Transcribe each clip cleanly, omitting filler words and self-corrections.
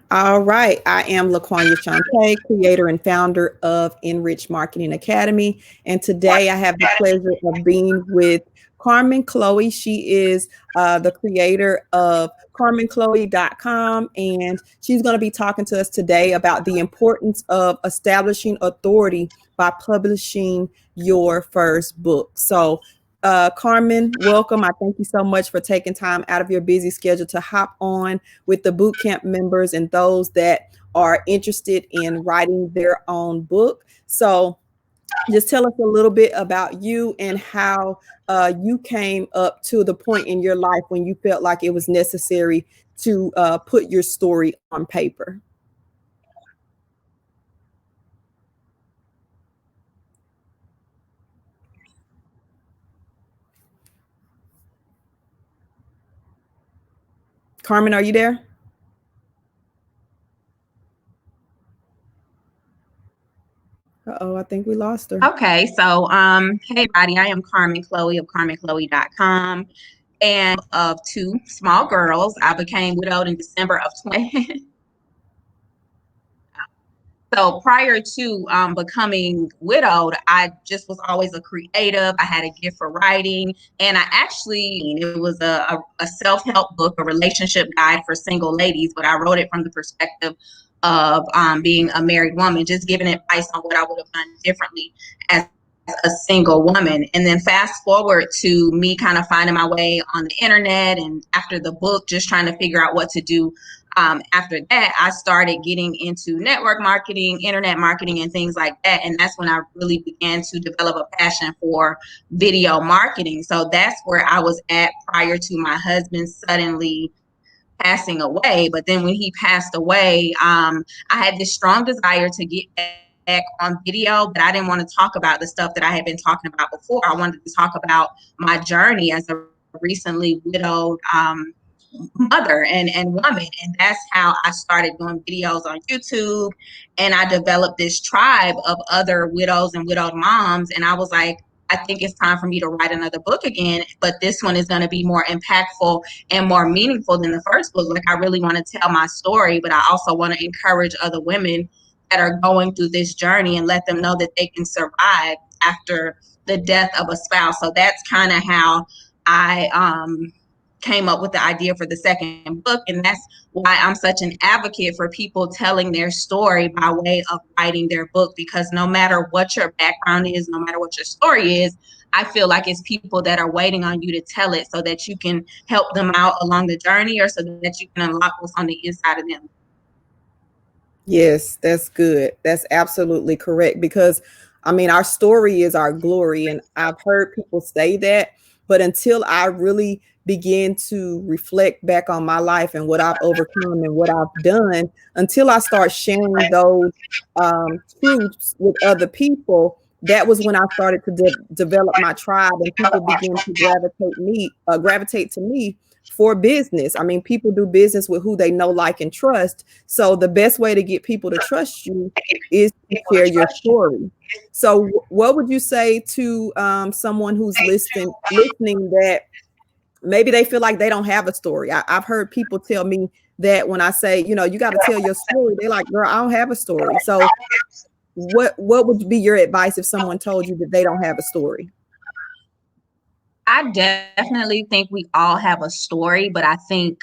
All right. I am LaQuanya Shante, creator and founder of Enrich Marketing Academy. And today I have the pleasure of being with Carmen Chloé. She is the creator of CarmenChloé.com. And she's going to be talking to us today about the importance of establishing authority by publishing your first book. So, Carmen, welcome. I thank you so much for taking time out of your busy schedule to hop on with the boot camp members and those that are interested in writing their own book. So just tell us a little bit about you and how you came up to the point in your life when you felt like it was necessary to put your story on paper. Carmen, are you there? Uh-oh, I think we lost her. Okay, so hey everybody, I am Carmen Chloé of CarmenChloé.com and of two small girls. I became widowed in December of 20. So prior to becoming widowed, I just was always a creative. I had a gift for writing, and it was a self-help book, a relationship guide for single ladies, but I wrote it from the perspective of being a married woman, just giving advice on what I would have done differently as a single woman. And then fast forward to me kind of finding my way on the internet, and after the book, just trying to figure out what to do. After that, I started getting into network marketing, internet marketing, and things like that. And that's when I really began to develop a passion for video marketing. So that's where I was at prior to my husband suddenly passing away. But then when he passed away, I had this strong desire to get back on video, but I didn't want to talk about the stuff that I had been talking about before. I wanted to talk about my journey as a recently widowed mother and woman. And that's how I started doing videos on YouTube. And I developed this tribe of other widows and widowed moms. And I was like, I think it's time for me to write another book again, but this one is going to be more impactful and more meaningful than the first book. Like, I really want to tell my story, but I also want to encourage other women that are going through this journey and let them know that they can survive after the death of a spouse. So that's kind of how I came up with the idea for the second book. And that's why I'm such an advocate for people telling their story by way of writing their book, because no matter what your background is, no matter what your story is, I feel like it's people that are waiting on you to tell it so that you can help them out along the journey, or so that you can unlock what's on the inside of them. Yes, that's good. That's absolutely correct because I mean, our story is our glory. And I've heard people say that, but until I really begin to reflect back on my life and what I've overcome and what I've done, until I start sharing those truths with other people, that was when I started to develop my tribe and people begin to gravitate to me for business. I mean, people do business with who they know, like, and trust. So the best way to get people to trust you is to share your story. So what would you say to someone who's listening that maybe they feel like they don't have a story? I've heard people tell me that when I say, you got to tell your story, they're like, girl, I don't have a story. So what would be your advice if someone told you that they don't have a story? I definitely think we all have a story, but I think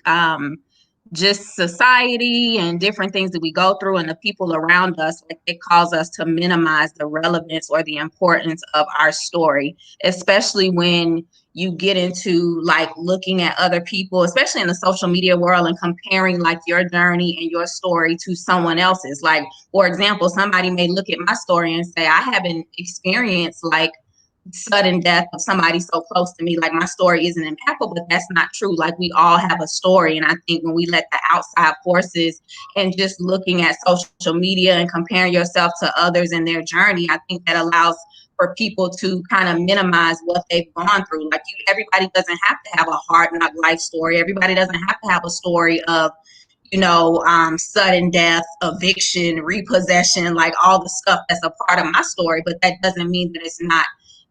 just society and different things that we go through and the people around us, like, it cause us to minimize the relevance or the importance of our story, especially when you get into like looking at other people, especially in the social media world, and comparing like your journey and your story to someone else's. Like, for example, somebody may look at my story and say, I haven't experienced like sudden death of somebody so close to me. Like, my story isn't impactful, but that's not true. Like, we all have a story. And I think when we let the outside forces and just looking at social media and comparing yourself to others and their journey, I think that allows for people to kind of minimize what they've gone through. Like, everybody doesn't have to have a hard knock life story. Everybody doesn't have to have a story of, sudden death, eviction, repossession, like all the stuff that's a part of my story. But that doesn't mean that it's not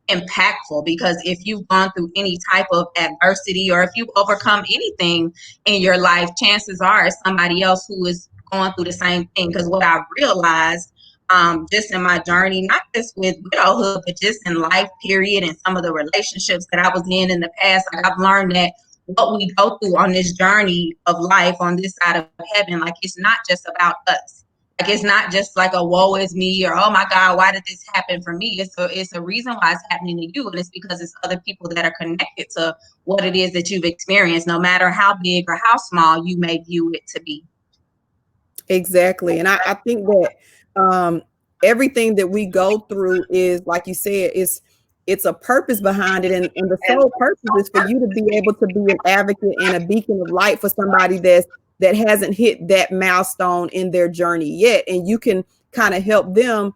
impactful, because if you've gone through any type of adversity, or if you've overcome anything in your life, chances are it's somebody else who is going through the same thing. Because what I realized, just in my journey, not just with widowhood, but just in life, period, and some of the relationships that I was in the past, like I've learned that what we go through on this journey of life on this side of heaven, like it's not just about us. Like it's not just like a woe is me or oh my God, why did this happen for me? It's a reason why it's happening to you, and it's because it's other people that are connected to what it is that you've experienced, no matter how big or how small you may view it to be. Exactly. And I think that everything that we go through is, like you said, it's a purpose behind it. And the sole purpose is for you to be able to be an advocate and a beacon of light for somebody that hasn't hit that milestone in their journey yet. And you can kind of help them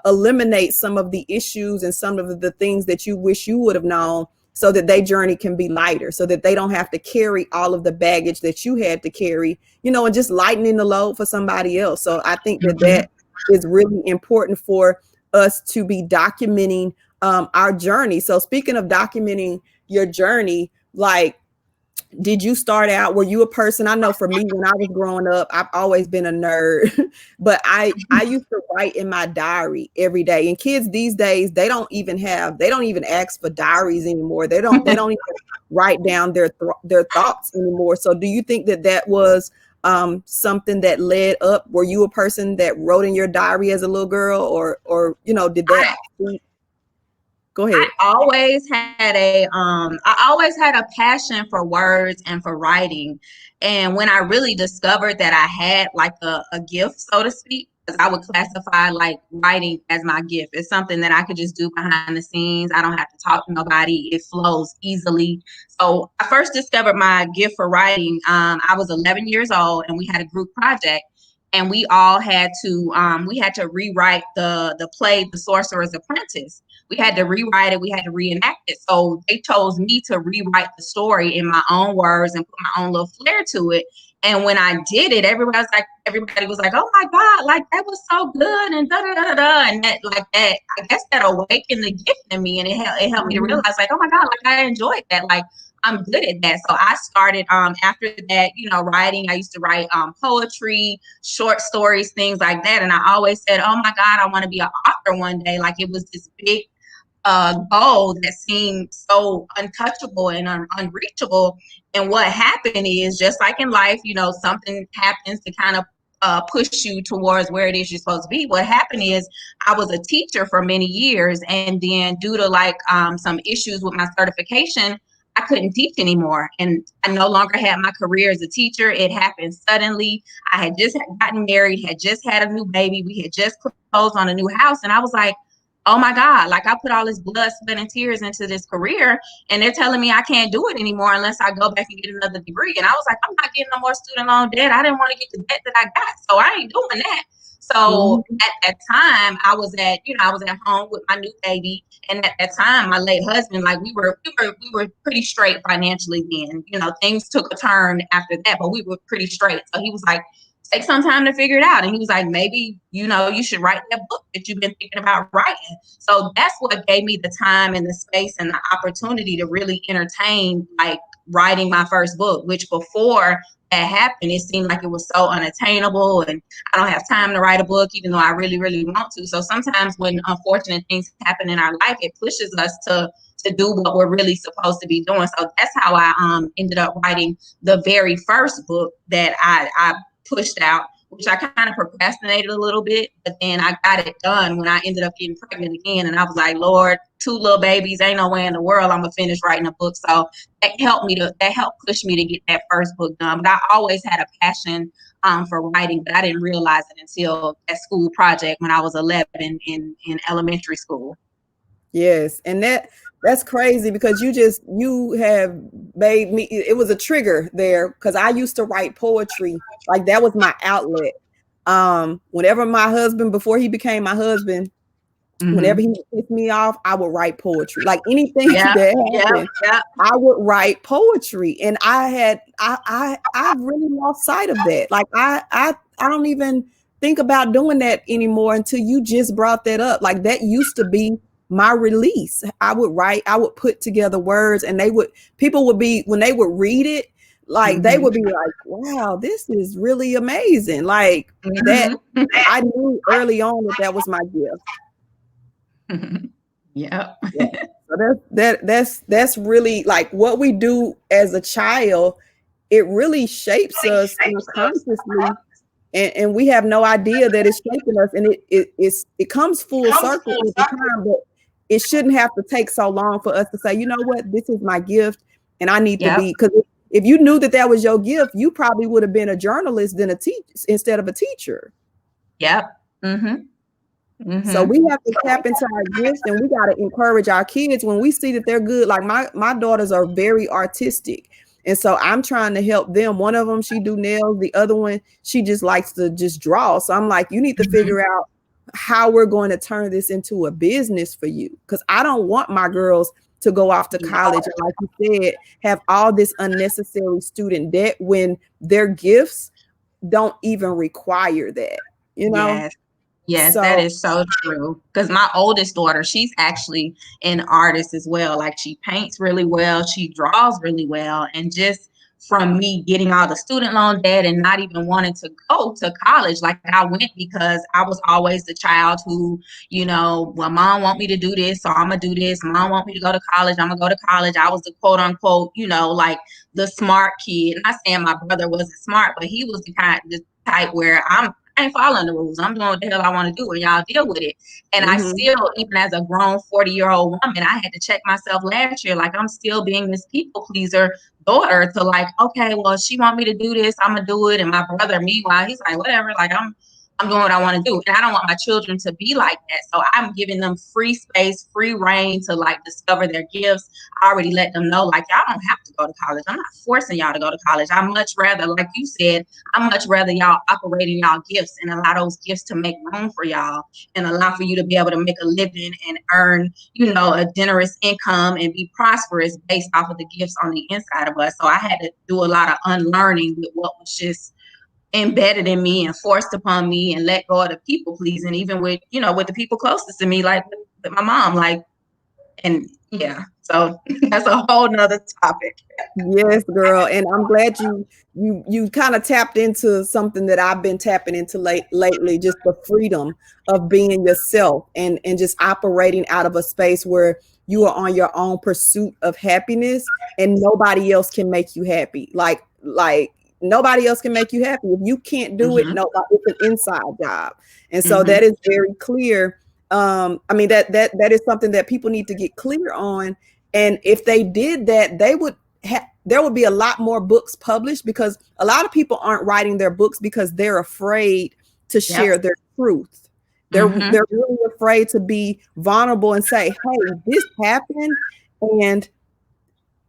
eliminate some of the issues and some of the things that you wish you would have known, so that their journey can be lighter, so that they don't have to carry all of the baggage that you had to carry, and just lightening the load for somebody else. So I think that Mm-hmm. that is really important for us to be documenting our journey. So speaking of documenting your journey, like, did you start out, were you a person, I know for me when I was growing up, I've always been a nerd, but I used to write in my diary every day. And kids these days, they don't even ask for diaries anymore. They don't even write down their thoughts anymore. So do you think that that was something that led up? Were you a person that wrote in your diary as a little girl, or did that, I go I ahead. always had a passion for words and for writing. And when I really discovered that I had like a gift, so to speak, because I would classify like writing as my gift. It's something that I could just do behind the scenes. I don't have to talk to nobody. It flows easily. So I first discovered my gift for writing. I was 11 years old and we had a group project. And we all had to rewrite the play, The Sorcerer's Apprentice. We had to rewrite it. We had to reenact it. So they chose me to rewrite the story in my own words and put my own little flair to it. And when I did it, everybody was like, "Oh my God, like that was so good," and da da da da da, and that like that. I guess that awakened the gift in me, and it helped me to Mhm. realize, like, oh my God, like I enjoyed that, like I'm good at that. So I started after that, writing. I used to write poetry, short stories, things like that, and I always said, "Oh my God, I want to be an author one day." Like it was this big goal that seemed so untouchable and unreachable. And what happened is, just like in life, something happens to kind of push you towards where it is you're supposed to be. What happened is, I was a teacher for many years, and then due to like some issues with my certification, I couldn't teach anymore, and I no longer had my career as a teacher. It happened suddenly. I had just gotten married, had just had a new baby. We had just closed on a new house, and I was like, oh my God, like I put all this blood, sweat, and tears into this career, and they're telling me I can't do it anymore unless I go back and get another degree. And I was like, I'm not getting no more student loan debt. I didn't want to get the debt that I got, so I ain't doing that. So Mhm. at that time, I was at home with my new baby, and at that time, my late husband, like we were pretty straight financially then. Things took a turn after that, but we were pretty straight. So he was like, take some time to figure it out. And he was like, maybe, you should write that book that you've been thinking about writing. So that's what gave me the time and the space and the opportunity to really entertain like writing my first book, which before that happened, it seemed like it was so unattainable and I don't have time to write a book, even though I really, really want to. So sometimes when unfortunate things happen in our life, it pushes us to do what we're really supposed to be doing. So that's how I ended up writing the very first book that I pushed out, which I kind of procrastinated a little bit, but then I got it done when I ended up getting pregnant again. And I was like, Lord, two little babies, ain't no way in the world I'm gonna finish writing a book. So that helped push me to get that first book done. But I always had a passion for writing, but I didn't realize it until that school project when I was 11 in elementary school. Yes, and that's crazy because you have made me, it was a trigger there because I used to write poetry. Like that was my outlet. Whenever my husband, before he became my husband, whenever he Mm-hmm. would piss me off, I would write poetry. Like anything Yeah, that yeah, happened, yeah. I would write poetry. And I really lost sight of that. Like I don't even think about doing that anymore until you just brought that up. Like that used to be my release. I would write, I would put together words, and people would be, when they would read it, like they Mm-hmm. would be like, wow, this is really amazing. Like that, Mm-hmm. I knew early on that that was my gift. Yep. Yeah. So that's really like what we do as a child. It really shapes us unconsciously, and we have no idea that it's shaping us. And it comes full circle every time, but it shouldn't have to take so long for us to say, you know what, this is my gift, and I need to Yep. be. Because if you knew that that was your gift, you probably would have been a journalist than a teacher instead of a teacher. Yep. Mm-hmm. So Mm-hmm. we have to tap into our gifts, and we got to encourage our kids when we see that they're good. Like my daughters are very artistic. And so I'm trying to help them. One of them, she do nails. The other one, she just likes to just draw. So I'm like, you need to Mm-hmm. figure out how we're going to turn this into a business for you. Because I don't want my girls to go off to college and, like you said, have all this unnecessary student debt when their gifts don't even require that, you know? Yes. Yes, that So is so true. Because my oldest daughter, she's actually an artist as well. Like she paints really well, she draws really well. And just from me getting all the student loan debt and not even wanting to go to college, like I went because I was always the child who, well, mom want me to do this, so I'm gonna do this. Mom want me to go to college, I'm gonna go to college. I was the quote unquote, like the smart kid. Not saying my brother wasn't smart, but he was the type where I ain't following the rules. I'm doing what the hell I want to do, and y'all deal with it. And I mhm. still, even as a grown 40-year-old woman, I had to check myself last year. Like I'm still being this people pleaser daughter to like, okay, well, she want me to do this, I'm gonna do it. And my brother, meanwhile, he's like, whatever. Like I'm doing what I want to do, and I don't want my children to be like that. So I'm giving them free space, free reign to like discover their gifts. I already let them know, like, y'all don't have to go to college. I'm not forcing y'all to go to college. I much rather, like you said, I much rather y'all operate in y'all gifts and allow those gifts to make room for y'all and allow for you to be able to make a living and earn, a generous income and be prosperous based off of the gifts on the inside of us. So I had to do a lot of unlearning with what was just embedded in me and forced upon me and let go of the people pleasing, even with, with the people closest to me, like with my mom, like, and yeah. So that's a whole nother topic. Yes, girl, and I'm glad you kind of tapped into something that I've been tapping into lately, just the freedom of being yourself and just operating out of a space where you are on your own pursuit of happiness and nobody else can make you happy. Like nobody else can make you happy. If you can't do it, Mm-hmm. no, it's an inside job. And so Mm-hmm. that is very clear. I mean that is something that people need to get clear on. And if they did that, they would there would be a lot more books published because a lot of people aren't writing their books because they're afraid to Yep. share their truth. Mm-hmm. They're really afraid to be vulnerable and say, "Hey, this happened, and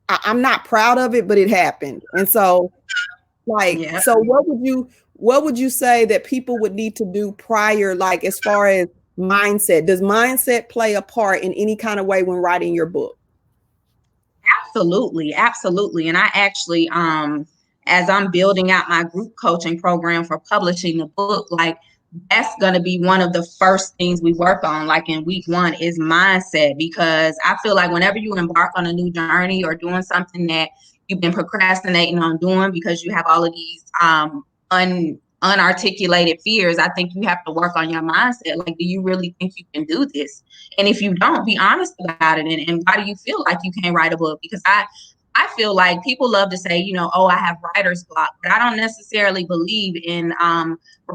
I'm not proud of it, but it happened." And so, like, Yep. so what would you say that people would need to do prior, like as far as mindset? Does mindset play a part in any kind of way when writing your book? Absolutely, absolutely. And I actually, as I'm building out my group coaching program for publishing the book, like that's going to be one of the first things we work on, like in week one, is mindset. Because I feel like whenever you embark on a new journey or doing something that you've been procrastinating on doing because you have all of these unarticulated fears, I think you have to work on your mindset. Like, do you really think you can do this? And if you don't, be honest about it. And why do you feel like you can't write a book? Because I feel like people love to say, oh, I have writer's block, but I don't necessarily believe in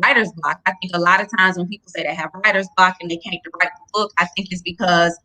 writer's block. I think a lot of times when people say they have writer's block and they can't write the book, I think it's because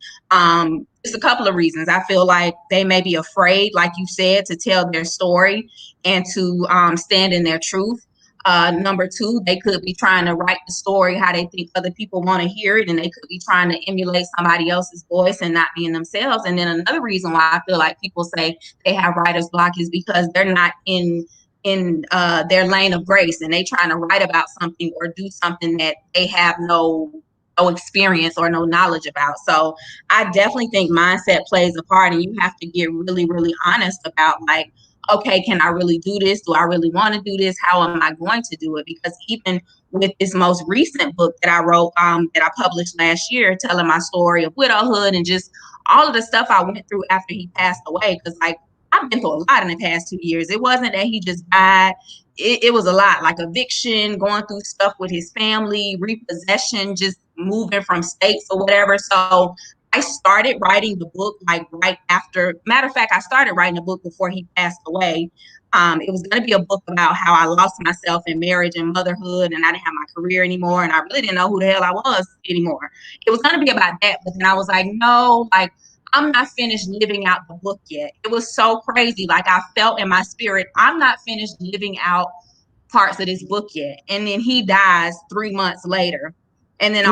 it's a couple of reasons. I feel like they may be afraid, like you said, to tell their story and to stand in their truth. Number two, they could be trying to write the story how they think other people want to hear it, and they could be trying to emulate somebody else's voice and not being themselves. And then another reason why I feel like people say they have writer's block is because they're not in their lane of grace, and they trying to write about something or do something that they have no experience or no knowledge about. So I definitely think mindset plays a part, and you have to get really, really honest about like, okay, can I really do this? Do I really want to do this? How am I going to do it? Because even with this most recent book that I wrote, that I published last year, telling my story of widowhood and just all of the stuff I went through after he passed away. Because like I've been through a lot in the past 2 years. It wasn't that he just died. It was a lot, like eviction, going through stuff with his family, repossession, just moving from states or whatever. So I started writing the book like right after. Matter of fact, I started writing the book before he passed away. It was going to be a book about how I lost myself in marriage and motherhood, and I didn't have my career anymore, and I really didn't know who the hell I was anymore. It was going to be about that, but then I was like, no, like I'm not finished living out the book yet. It was so crazy. Like I felt in my spirit, I'm not finished living out parts of this book yet. And then he dies 3 months later. And then Mm,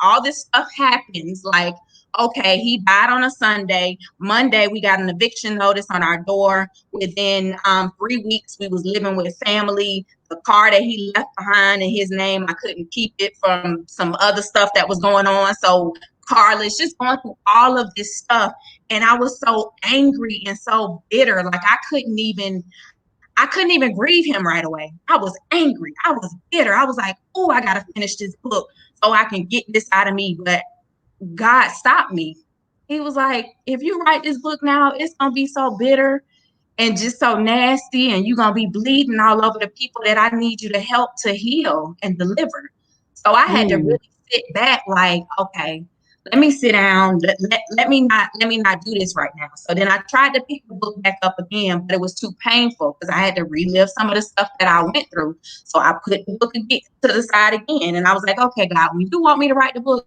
all this stuff happens. Like, okay, he died on a Sunday. Monday, we got an eviction notice on our door. Within 3 weeks, we was living with family. The car that he left behind in his name, I couldn't keep it from some other stuff that was going on. So carless, just going through all of this stuff. And I was so angry and so bitter. Like I couldn't even grieve him right away. I was angry. I was bitter. I was like, oh, I got to finish this book so I can get this out of me. But God stopped me. He was like, if you write this book now, it's going to be so bitter and just so nasty, and you're going to be bleeding all over the people that I need you to help to heal and deliver. So I had to mm, really sit back like, okay, let me sit down. Let me not do this right now. So then I tried to pick the book back up again, but it was too painful because I had to relive some of the stuff that I went through. So I put the book again to the side again, and I was like, okay, God, when you want me to write the book,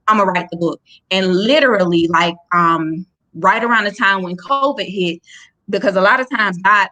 I'm gonna write the book. And literally, like right around the time when COVID hit, because a lot of times God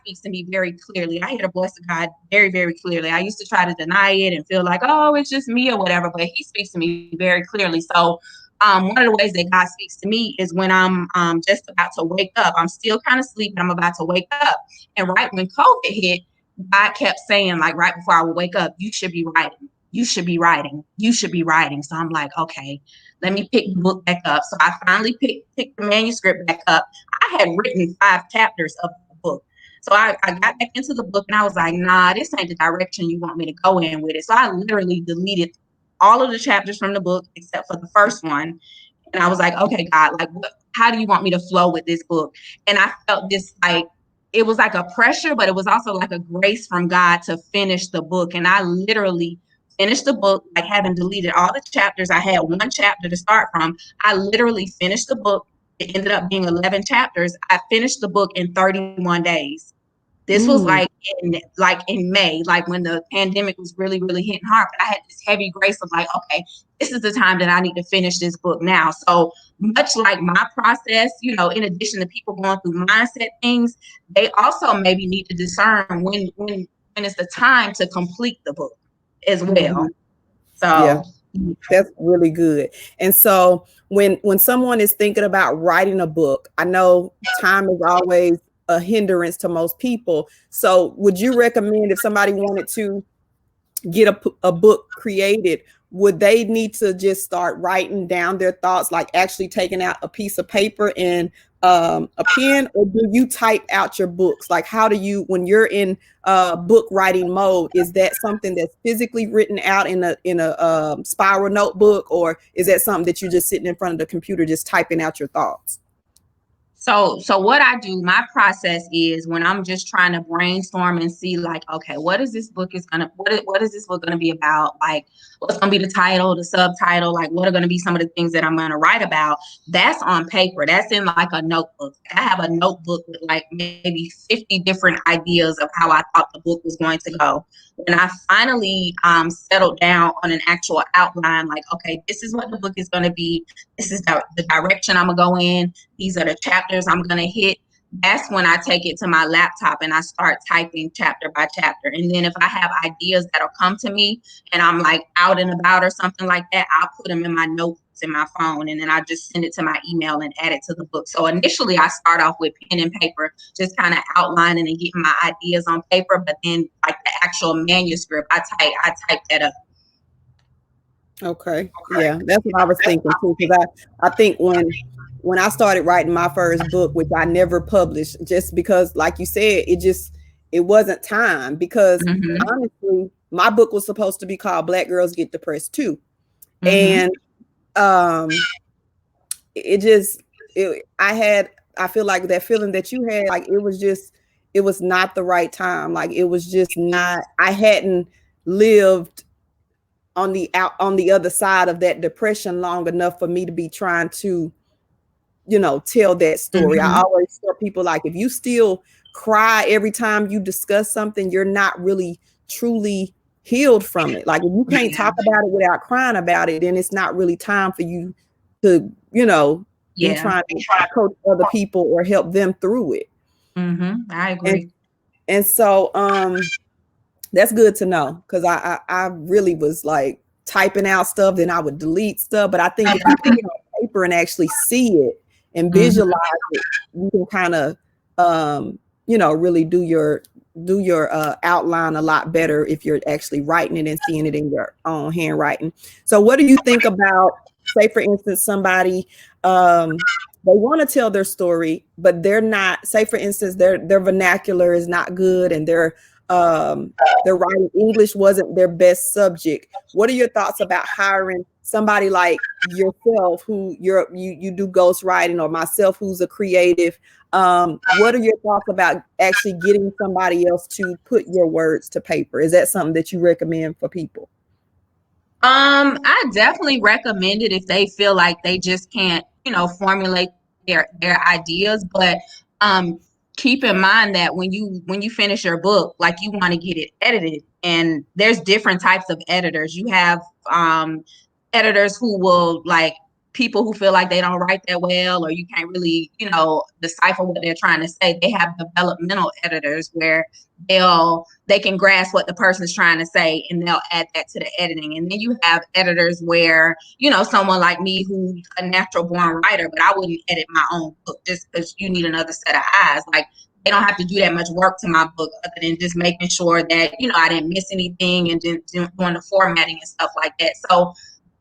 speaks to me very clearly. I hear the voice of God very, very clearly. I used to try to deny it and feel like, oh, it's just me or whatever, but he speaks to me very clearly. So one of the ways that God speaks to me is when I'm just about to wake up. I'm still kind of sleeping. I'm about to wake up. And right when COVID hit, God kept saying, like right before I would wake up, you should be writing. You should be writing. You should be writing. So I'm like, okay, let me pick the book back up. So I finally picked the manuscript back up. I had written 5 chapters of the book. So I got back into the book and I was like, nah, this ain't the direction you want me to go in with it. So I literally deleted all of the chapters from the book except for the first one. And I was like, okay, God, like, how do you want me to flow with this book? And I felt this like, it was like a pressure, but it was also like a grace from God to finish the book. And I literally finished the book, like having deleted all the chapters. I had one chapter to start from. I literally finished the book. It ended up being 11 chapters. I finished the book in 31 days. This was mm. like in May, like when the pandemic was really, really hitting hard. But I had this heavy grace of like, okay, this is the time that I need to finish this book now. So much like my process, in addition to people going through mindset things, they also maybe need to discern when it's the time to complete the book as well. Mhm. Yeah, So that's really good. And so when someone is thinking about writing a book, I know time is always a hindrance to most people. So would you recommend if somebody wanted to get a book created, would they need to just start writing down their thoughts, like actually taking out a piece of paper and a pen, or do you type out your books? Like, how do you, when you're in book writing mode, is that something that's physically written out in a spiral notebook, or is that something that you're just sitting in front of the computer just typing out your thoughts? So what I do, my process is when I'm just trying to brainstorm and see like, okay, what is this book gonna be about? Like, what's gonna be the title, the subtitle? Like, what are gonna be some of the things that I'm gonna write about? That's on paper. That's in like a notebook. I have a notebook with like maybe 50 different ideas of how I thought the book was going to go. When I finally settled down on an actual outline, like, okay, this is what the book is gonna be. This is the direction I'm gonna go in. These are the chapters I'm going to hit. That's when I take it to my laptop and I start typing chapter by chapter. And then if I have ideas that'll come to me and I'm like out and about or something like that, I'll put them in my notes in my phone, and then I just send it to my email and add it to the book. So initially I start off with pen and paper, just kind of outlining and getting my ideas on paper. But then like the actual manuscript, I type that up. Okay. Yeah, that's what I was thinking too. Because I think when I started writing my first book, which I never published, just because, like you said, it wasn't time. Because Mm-hmm. honestly, my book was supposed to be called Black Girls Get Depressed Too. Mm-hmm. And um it just I had I feel like that feeling that you had, like it was not the right time. Like it was just not. I hadn't lived on the other side of that depression long enough for me to be trying to, tell that story. I Mm-hmm. always tell people, like, if you still cry every time you discuss something, you're not really truly healed from it. Like if you can't Yeah. talk about it without crying about it, then it's not really time for you to, be Yeah. trying to coach other people or help them through it. Mm-hmm. I And agree. and so that's good to know, because I really was like typing out stuff, then I would delete stuff. But I think if you put it on paper and actually see it and Mm-hmm. visualize it, you can kind of really do your outline a lot better if you're actually writing it and seeing it in your own handwriting. So what do you think about, say for instance, somebody they want to tell their story, but they're not, say for instance, their vernacular is not good, and their writing English wasn't their best subject. What are your thoughts about hiring somebody like yourself, who you do ghost writing, or myself, who's a creative? What are your thoughts about actually getting somebody else to put your words to paper? Is that something that you recommend for people? I definitely recommend it if they feel like they just can't, formulate their ideas. But um, keep in mind that when you finish your book, like you want to get it edited, and there's different types of editors. You have editors who will like people who feel like they don't write that well, or you can't really, decipher what they're trying to say. They have developmental editors where they can grasp what the person's trying to say, and they'll add that to the editing. And then you have editors where, someone like me who's a natural born writer, but I wouldn't edit my own book just because you need another set of eyes. Like they don't have to do that much work to my book other than just making sure that, I didn't miss anything and just doing the formatting and stuff like that. So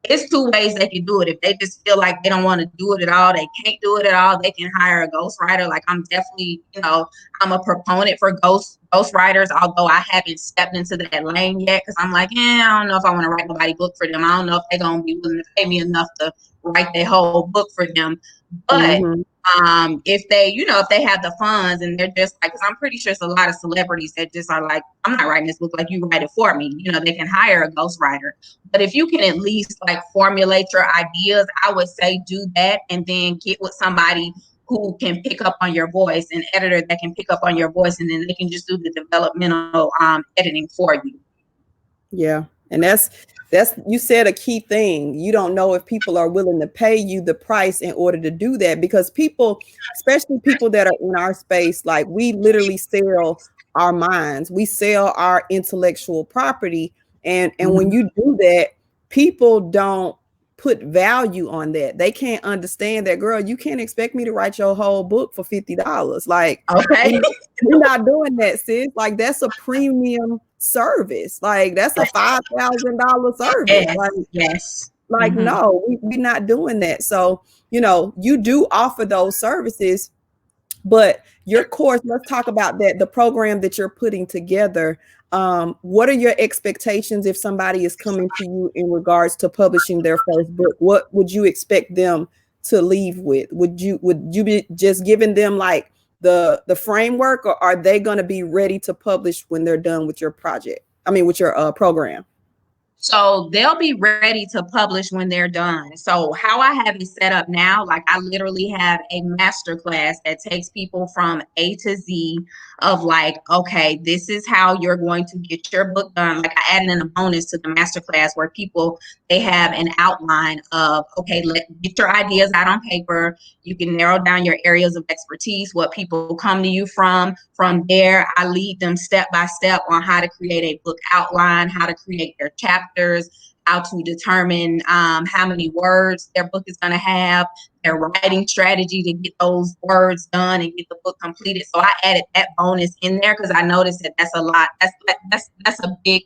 it's two ways they can do it. If they just feel like they don't want to do it at all, they can't do it at all, they can hire a ghostwriter. Like I'm definitely, I'm a proponent for ghostwriters, although I haven't stepped into that lane yet because I'm like, I don't know if I want to write nobody's book for them. I don't know if they're gonna be willing to pay me enough to write their whole book for them. But Mm-hmm. if they, if they have the funds and they're just like, because I'm pretty sure it's a lot of celebrities that just are like, I'm not writing this book, like you write it for me. They can hire a ghostwriter. But if you can at least like formulate your ideas, I would say do that, and then get with somebody who can pick up on your voice, an editor that can pick up on your voice, and then they can just do the developmental editing for you. Yeah. And that's you said a key thing. You don't know if people are willing to pay you the price in order to do that, because people, especially people that are in our space, like we literally sell our minds. We sell our intellectual property. And when Mm-hmm. you do that, people don't put value on that. They can't understand that, girl, you can't expect me to write your whole book for $50. Like Okay. we're not doing that, sis. Like that's a premium service. Like that's a $5,000 service. Yes. Like, Yes. Mm-hmm. no, we're not doing that. So, you do offer those services, but your course, let's talk about that, the program that you're putting together. What are your expectations if somebody is coming to you in regards to publishing their first book? What would you expect them to leave with? Would you be just giving them like the framework, or are they going to be ready to publish when they're done with your project? I mean, with your program. So they'll be ready to publish when they're done. So how I have it set up now, like I literally have a master class that takes people from A to Z of like, okay, this is how you're going to get your book done. Like I added in a bonus to the master class where people, they have an outline of, okay, get your ideas out on paper. You can narrow down your areas of expertise, what people come to you from. From there, I lead them step by step on how to create a book outline, how to create their chapters, how to determine how many words their book is going to have, their writing strategy to get those words done and get the book completed. So I added that bonus in there because I noticed that that's a lot. That's a big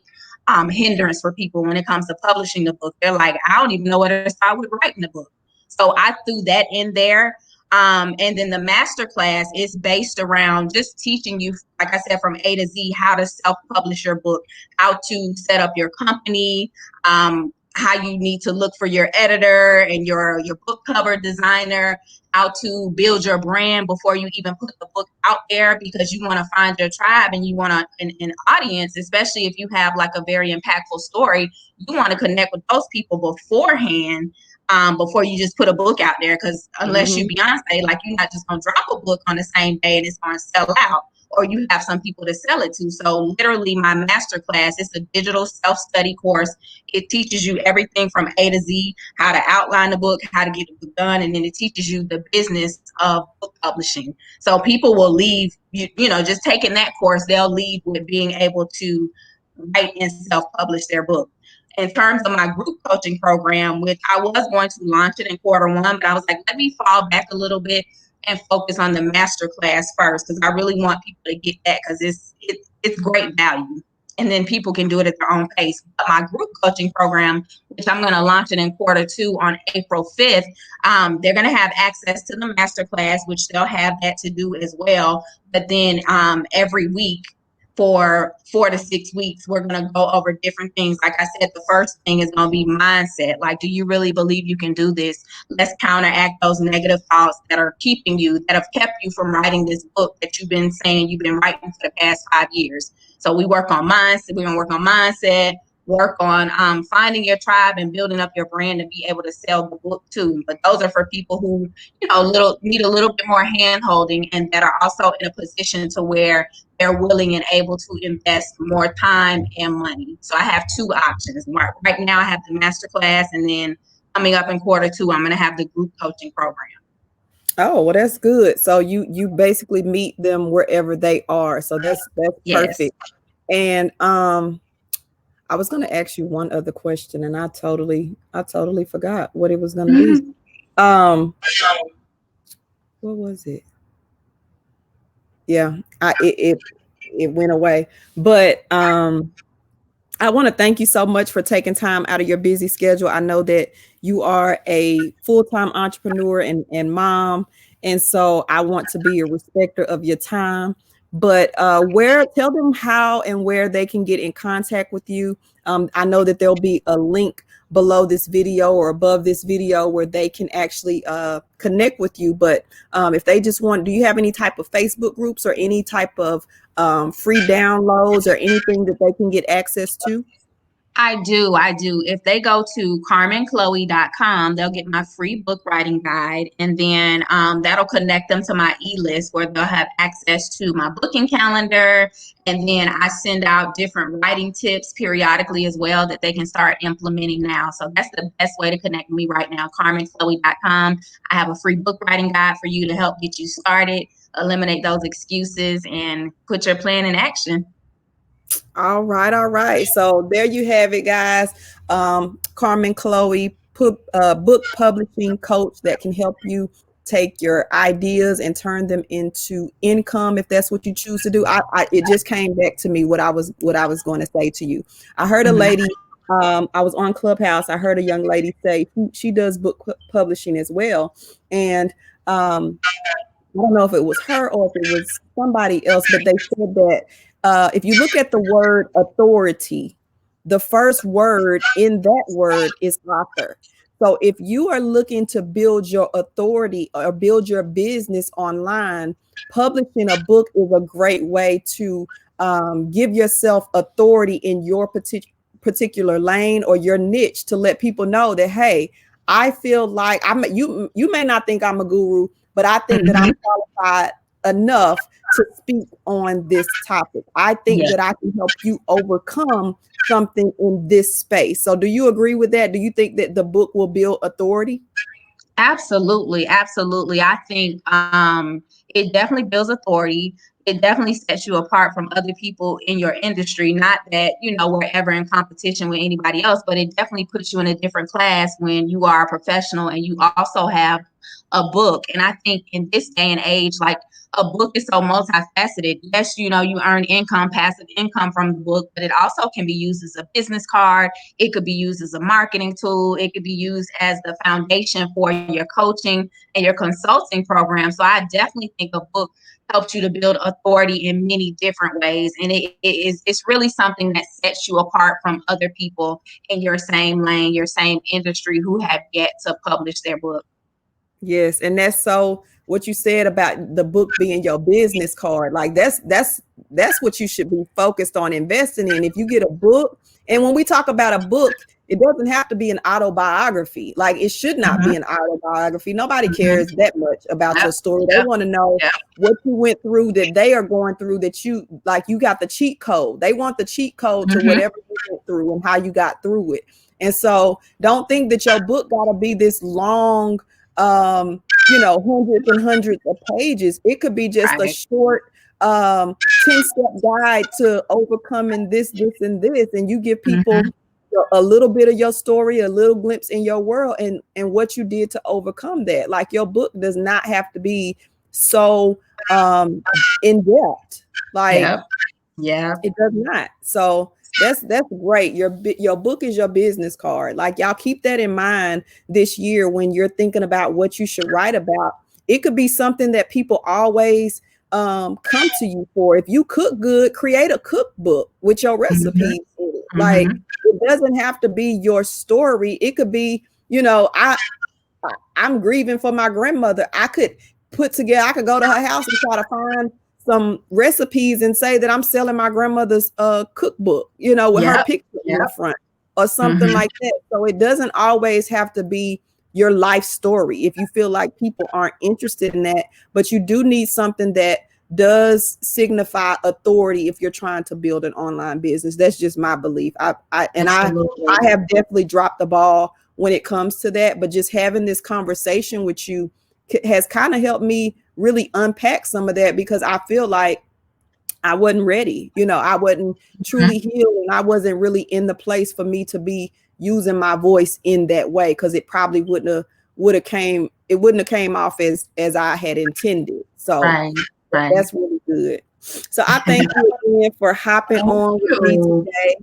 hindrance for people when it comes to publishing the book. They're like, I don't even know where to start with writing the book. So I threw that in there. And then the master class is based around just teaching you, like I said, from A to Z, how to self-publish your book, how to set up your company, how you need to look for your editor and your book cover designer, how to build your brand before you even put the book out there, because you want to find your tribe and you want an audience, especially if you have like a very impactful story. You want to connect with those people beforehand, before you just put a book out there. Because unless you Hmm. Beyonce, like, you're not just gonna drop a book on the same day and it's gonna sell out, or you have some people to sell it to. So literally, my master class, it's a digital self-study course. It teaches you everything from A to Z, how to outline the book, how to get the book done, and then it teaches you the business of book publishing. So people will leave, just taking that course, they'll leave with being able to write and self-publish their book. In terms of my group coaching program, which I was going to launch it in quarter 1, but I was like, let me fall back a little bit and focus on the master class first, because I really want people to get that, because it's great value. And then people can do it at their own pace. But my group coaching program, which I'm going to launch it in quarter 2 on April 5th, they're going to have access to the master class, which they'll have that to do as well. But then every week for 4 to 6 weeks, we're going to go over different things. Like I said, the first thing is going to be mindset. Like, do you really believe you can do this? Let's counteract those negative thoughts that are keeping you, that have kept you from writing this book that you've been saying you've been writing for the past 5 years. So we work on mindset. We're going to work on mindset, work on finding your tribe and building up your brand to be able to sell the book too. But those are for people who, need a little bit more hand holding, and that are also in a position to where they're willing and able to invest more time and money. So I have two options. Right now I have the master class, and then coming up in quarter 2, I'm going to have the group coaching program. Oh, well, that's good. So you basically meet them wherever they are. So that's Yes. perfect. And I was going to ask you one other question, and I totally forgot what it was going to be. Um, what was it? Yeah, it went away. But I want to thank you so much for taking time out of your busy schedule. I know that you are a full-time entrepreneur and mom, and so I want to be a respecter of your time. But where tell them how and where they can get in contact with you. I know that there'll be a link below this video or above this video where they can actually connect with you. But if they just want, do you have any type of Facebook groups or any type of free downloads or anything that they can get access to? I do. I do. If they go to carmenchloe.com, they'll get my free book writing guide. And then that'll connect them to my e-list, where they'll have access to my booking calendar. And then I send out different writing tips periodically as well that they can start implementing now. So that's the best way to connect with me right now, carmenchloe.com. I have a free book writing guide for you to help get you started, eliminate those excuses, and put your plan in action. All right, all right. So there you have it, guys. Carmen Chloe, book publishing coach that can help you take your ideas and turn them into income if that's what you choose to do. It just came back to me what I was going to say to you. I heard a Mhm. lady. I was on Clubhouse. I heard a young lady say she does book publishing as well, and I don't know if it was her or if it was somebody else, but they said that if you look at the word authority, the first word in that word is author. So if you are looking to build your authority or build your business online, publishing a book is a great way to give yourself authority in your particular lane or your niche, to let people know that, hey, I feel like you may not think I'm a guru, but I think that I'm Mhm. qualified enough to speak on this topic. I think Yeah. that I can help you overcome something in this space. So do you agree with that? Do you think that the book will build authority? Absolutely, absolutely. I think it definitely builds authority. It definitely sets you apart from other people in your industry. Not that, we're ever in competition with anybody else, but it definitely puts you in a different class when you are a professional and you also have a book. And I think in this day and age, like, a book is so multifaceted. Yes, you earn income, passive income from the book, but it also can be used as a business card. It could be used as a marketing tool. It could be used as the foundation for your coaching and your consulting program. So I definitely think a book helped you to build authority in many different ways. And it's really something that sets you apart from other people in your same lane, your same industry who have yet to publish their book. Yes, and that's so what you said about the book being your business card. Like that's what you should be focused on investing in. If you get a book, and when we talk about a book, it doesn't have to be an autobiography. Like it should not Mm-hmm. be an autobiography. Nobody Mm-hmm. cares that much about Yep. your story. They Yep. want to know Yep. what you went through, that they are going through, that you like you got the cheat code. They want the cheat code to Mm-hmm. whatever you went through and how you got through it. And so don't think that your book gotta be this long hundreds and hundreds of pages. It could be just a Right. short 10-step guide to overcoming this, and this. And you give Mm-hmm. people a little bit of your story, a little glimpse in your world and what you did to overcome that. Like your book does not have to be so in depth. Like Yep. Yep. it does not. So that's great. Your book is your business card. Like y'all keep that in mind this year when you're thinking about what you should write about. It could be something that people always come to you for. If you cook good, create a cookbook with your Mm-hmm. recipes in it. Like Mm-hmm. it doesn't have to be your story. It could be, I'm grieving for my grandmother. I could go to her house and try to find some recipes and say that I'm selling my grandmother's cookbook, with her Yep. picture in the Yep. front or something Mm-hmm. like that. So it doesn't always have to be your life story if you feel like people aren't interested in that, but you do need something that does signify authority if you're trying to build an online business. That's just my belief. I Absolutely. have definitely dropped the ball when it comes to that, but just having this conversation with you has kind of helped me really unpack some of that because I feel like I wasn't ready. I wasn't Mm-hmm. truly healed and I wasn't really in the place for me to be using my voice in that way because it probably wouldn't have came off as I had intended. So Right. Right. that's really good. So I thank you again for hopping Thank on with me you. today.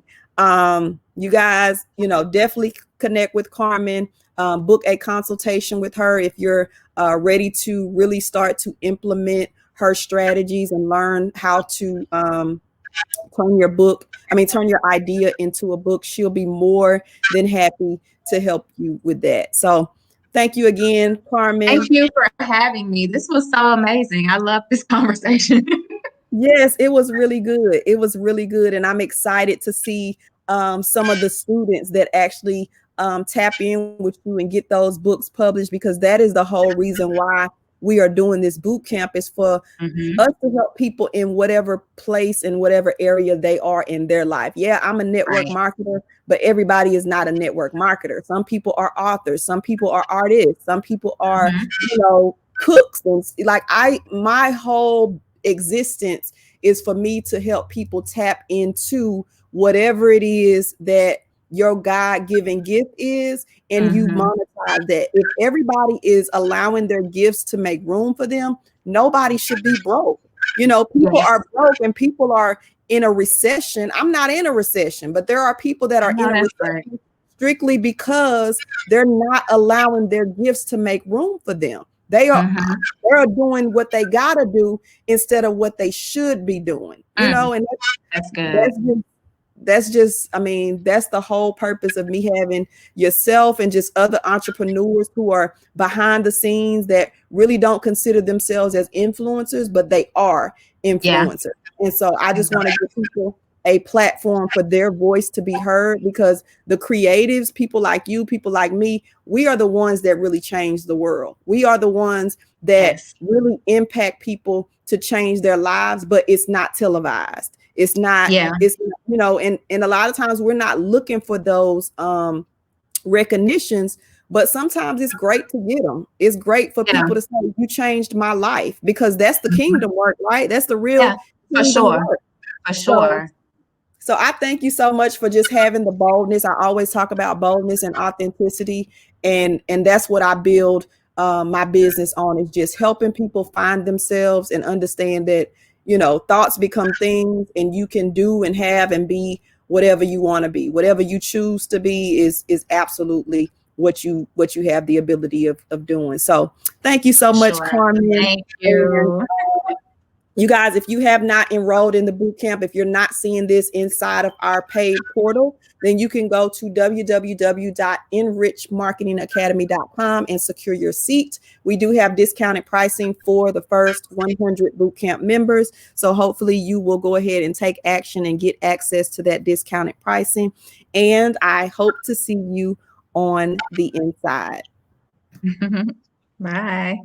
You guys, definitely connect with Carmen, book a consultation with her if you're ready to really start to implement her strategies and learn how to turn your idea into a book. She'll be more than happy to help you with that. So thank you again, Thank Carmen. you for having me. This was so amazing. I love this conversation. Yes, it was really good. It was really good. And I'm excited to see some of the students that actually tap in with you and get those books published because that is the whole reason why we are doing this boot camp is for Mm-hmm. us to help people in whatever place in whatever area they are in their life. Yeah, I'm a network Right. marketer, but everybody is not a network marketer. Some people are authors, some people are artists, some people are, Mm-hmm. cooks and like my whole existence is for me to help people tap into whatever it is that your God-given gift is and you Mm-hmm. monetize that. If everybody is allowing their gifts to make room for them, nobody should be broke. People Yes. are broke and people are in a recession. I'm not in a recession, but there are people that I are know in a that's right. recession strictly because they're not allowing their gifts to make room for them. Mm-hmm. They're doing what they gotta do instead of what they should be doing. Mm, And that's good. that's I mean, that's the whole purpose of me having yourself and just other entrepreneurs who are behind the scenes that really don't consider themselves as influencers, but they are Yeah. influencers. And so I just want to give people a platform for their voice to be heard because the creatives, people like you, people like me, we are the ones that really change the world. We are the ones that Yes. really impact people to change their lives, but it's not televised. Yeah. And a lot of times we're not looking for those recognitions, but sometimes it's great to get them. It's great for Yeah. people to say you changed my life because that's the Mhm. kingdom work, right? That's the Yeah. real For kingdom sure. work. For So sure. so I thank you so much for just having the boldness. I always talk about boldness and authenticity, and that's what I build my business on is just helping people find themselves and understand that thoughts become things, and you can do and have and be whatever you want to be. Whatever you choose to be is absolutely what you have the ability of doing. So thank you so For much, sure. Carmen. Thank And you. You guys, if you have not enrolled in the boot camp, if you're not seeing this inside of our paid portal, then you can go to www.enrichmarketingacademy.com and secure your seat. We do have discounted pricing for the first 100 boot camp members. So hopefully you will go ahead and take action and get access to that discounted pricing. And I hope to see you on the inside. Bye.